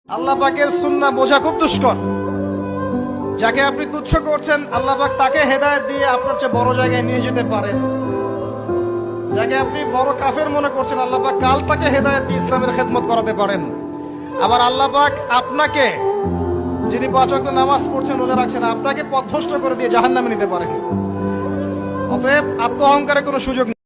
আল্লাহ পাকের সুন্নাহ বোঝা খুব দুষ্কর। যাকে আপনি তুচ্ছ করছেন আল্লাহ পাক তাকে হেদায়েত দিয়ে আপনার চেয়ে বড় জায়গায় নিয়ে যেতে পারেন। যাকে আপনি বড় কাফের মনে করছেন আল্লাহ পাক কাল তাকে হেদায়েত দিয়ে ইসলামের খেদমত করাতে পারেন। আবার আল্লাহ পাক আপনাকে, যিনি 5 ওয়াক্ত নামাজ পড়ছেন রোজা রাখছেন, আপনাকে পথভ্রষ্ট করে দিয়ে জাহান্নামে নিতে পারেন। অতএব আত্ম অহংকারের কোনো সুযোগ নেই।